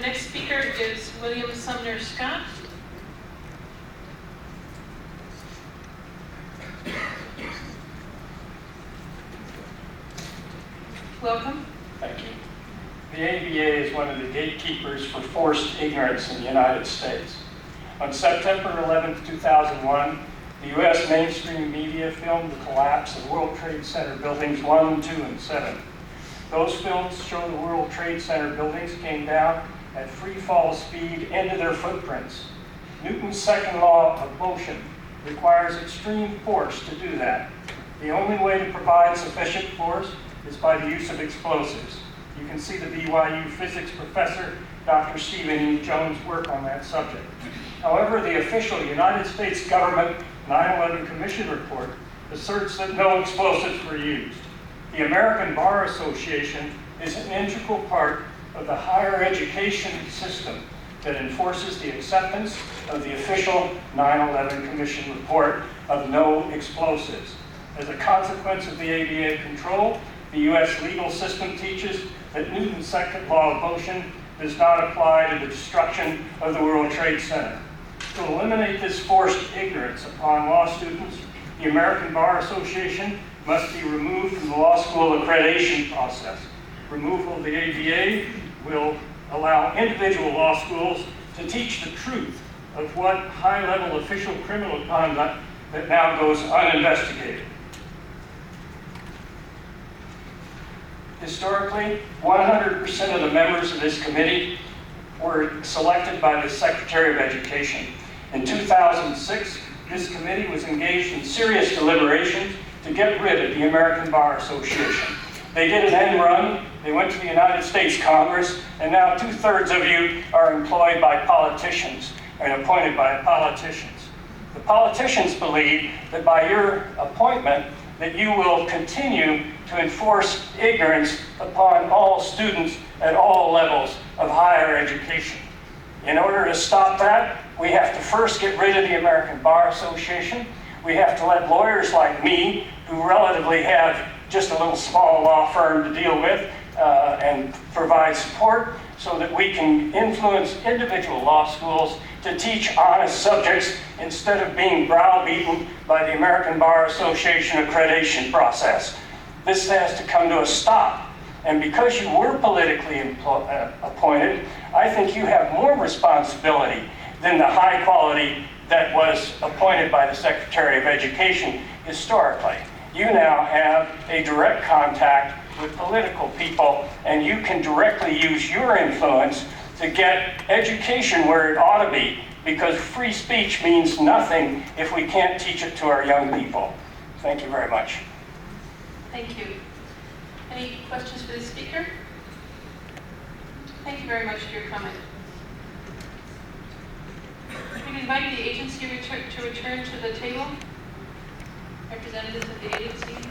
next speaker is William Sumner Scott. Welcome. Thank you. The ABA is one of the gatekeepers for forced ignorance in the United States. On September 11, 2001, the U.S. mainstream media filmed the collapse of World Trade Center buildings 1, 2, and 7. Those films show the World Trade Center buildings came down at free fall speed into their footprints. Newton's second law of motion requires extreme force to do that. The only way to provide sufficient force is by the use of explosives. You can see the BYU physics professor, Dr. Stephen E. Jones' work on that subject. However, the official United States government 9/11 Commission report asserts that no explosives were used. The American Bar Association is an integral part of the higher education system that enforces the acceptance of the official 9/11 Commission report of no explosives. As a consequence of the ABA control, the U.S. legal system teaches that Newton's second law of motion does not apply to the destruction of the World Trade Center. To eliminate this forced ignorance upon law students, the American Bar Association must be removed from the law school accreditation process. Removal of the ABA will allow individual law schools to teach the truth of what high-level official criminal conduct that now goes uninvestigated. Historically, 100% of the members of this committee were selected by the Secretary of Education. In 2006, this committee was engaged in serious deliberations to get rid of the American Bar Association. They did an end run, they went to the United States Congress, and now 2/3 of you are employed by politicians and appointed by politicians. The politicians believe that by your appointment, that you will continue to enforce ignorance upon all students at all levels of higher education. In order to stop that, we have to first get rid of the American Bar Association. We have to let lawyers like me, who relatively have just a little small law firm to deal with and provide support, so that we can influence individual law schools to teach honest subjects instead of being browbeaten by the American Bar Association accreditation process. This has to come to a stop. And because you were politically appointed, I think you have more responsibility than the high quality that was appointed by the Secretary of Education historically. You now have a direct contact with political people, and you can directly use your influence to get education where it ought to be, because free speech means nothing if we can't teach it to our young people. Thank you very much. Thank you. Any questions for the speaker? Thank you very much for your comment. We invite the agency to return to the table. Representatives of the agency.